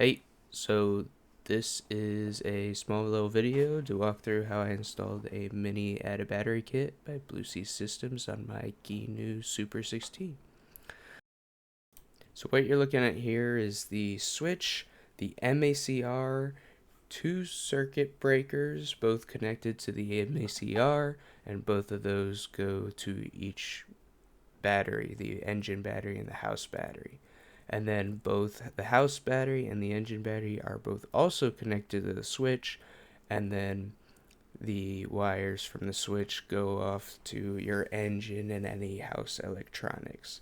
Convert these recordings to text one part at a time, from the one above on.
Hey, so this is a small little video to walk through how I installed a mini added battery kit by Blue Sea Systems on my Gnu Super 16. So what you're looking at here is the switch, the MACR, two circuit breakers, both connected to the MACR, and both of those go to each battery, the engine battery and the house battery. And then both the house battery and the engine battery are both also connected to the switch, and then the wires from the switch go off to your engine and any house electronics.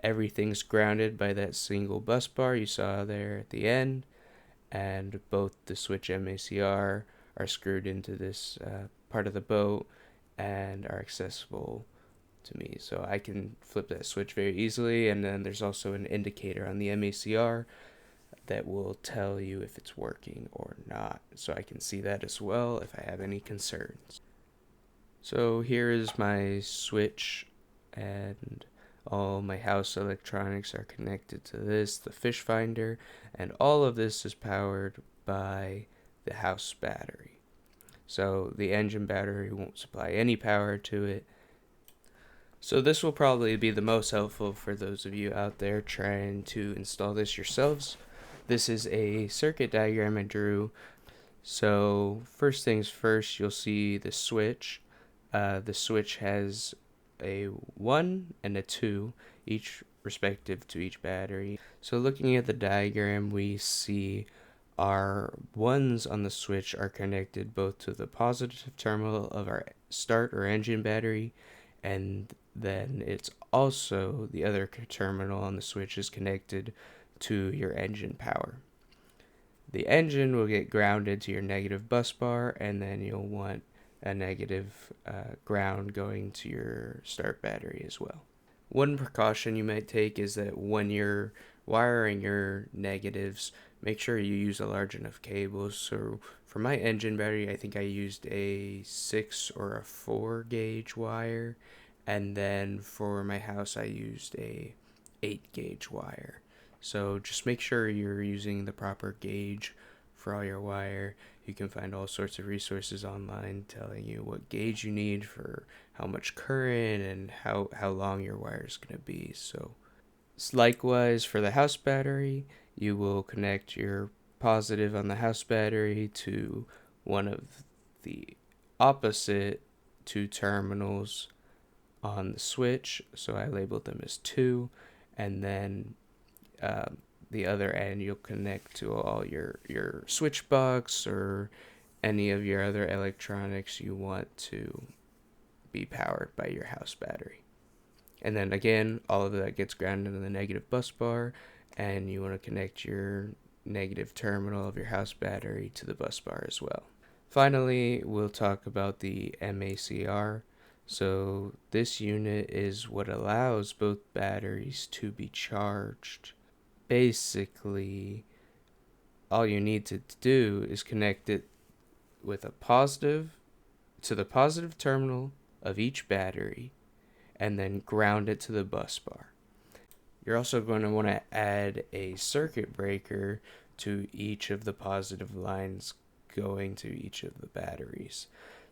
Everything's grounded by that single bus bar you saw there at the end, and both the switch MACR are screwed into this part of the boat and are accessible to me. So I can flip that switch very easily, and then there's also an indicator on the MACR that will tell you if it's working or not. So I can see that as well if I have any concerns. So here is my switch, and all my house electronics are connected to this, the fish finder, and all of this is powered by the house battery. So the engine battery won't supply any power to it. So this will probably be the most helpful for those of you out there trying to install this yourselves. This is a circuit diagram I drew. So first things first, you'll see the switch. The switch has a 1 and a 2, each respective to each battery. So looking at the diagram, we see our 1s on the switch are connected both to the positive terminal of our start or engine battery, and then it's also the other terminal on the switch is connected to your engine power. The engine will get grounded to your negative bus bar, and then you'll want a negative ground going to your start battery as well. One precaution you might take is that when you're wiring your negatives, make sure you use a large enough cable. So for my engine battery, I think I used a 6 or a 4 gauge wire, and then for my house I used a 8 gauge wire. So just make sure you're using the proper gauge for all your wire. You can find all sorts of resources online telling you what gauge you need for how much current and how long your wire is going to be. So likewise for the house battery, you will connect your positive on the house battery to one of the opposite two terminals on the switch. So I labeled them as 2, and then the other end you'll connect to all your switch box or any of your other electronics you want to be powered by your house battery. And then again, all of that gets grounded in the negative bus bar, and you want to connect your negative terminal of your house battery to the bus bar as well. Finally, we'll talk about the MACR. So this unit is what allows both batteries to be charged. Basically, all you need to do is connect it with a positive to the positive terminal of each battery, and then ground it to the bus bar. You're also going to want to add a circuit breaker to each of the positive lines going to each of the batteries.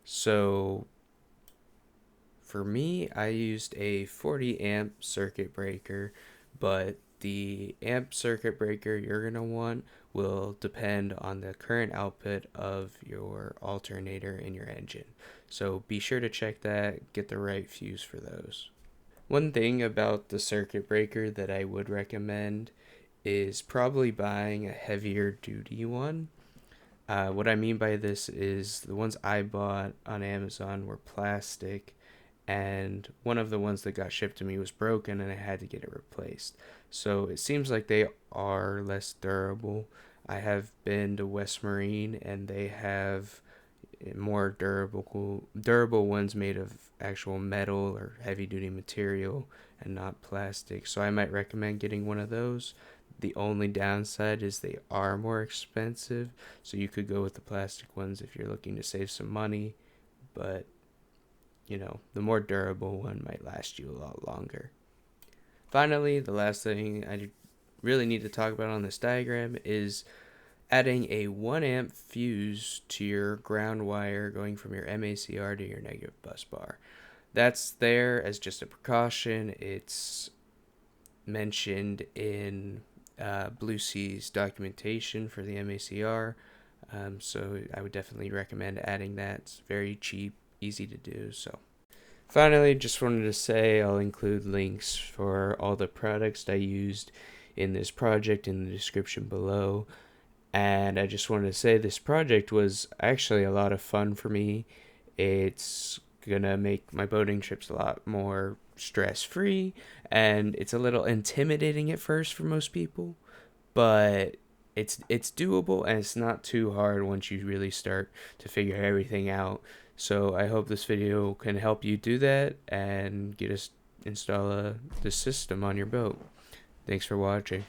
So for me, I used a 40 amp circuit breaker, but the amp circuit breaker you're going to want will depend on the current output of your alternator in your engine. So be sure to check that, get the right fuse for those. One thing about the circuit breaker that I would recommend is probably buying a heavier duty one. What I mean by this is the ones I bought on Amazon were plastic, and one of the ones that got shipped to me was broken and I had to get it replaced. So it seems like they are less durable. I have been to West Marine and they have more durable ones made of actual metal or heavy duty material and not plastic. So I might recommend getting one of those. The only downside is they are more expensive, so you could go with the plastic ones if you're looking to save some money, but the more durable one might last you a lot longer. Finally, the last thing I really need to talk about on this diagram is adding a 1 amp fuse to your ground wire going from your MACR to your negative bus bar. That's there as just a precaution. It's mentioned in Blue Sea's documentation for the MACR, so I would definitely recommend adding that. It's very cheap, easy to do. So finally, just wanted to say I'll include links for all the products I used in this project in the description below. And I just wanted to say this project was actually a lot of fun for me. It's gonna make my boating trips a lot more stress free, and it's a little intimidating at first for most people, but it's doable and it's not too hard once you really start to figure everything out. So I hope this video can help you do that and get us install the system on your boat. Thanks for watching.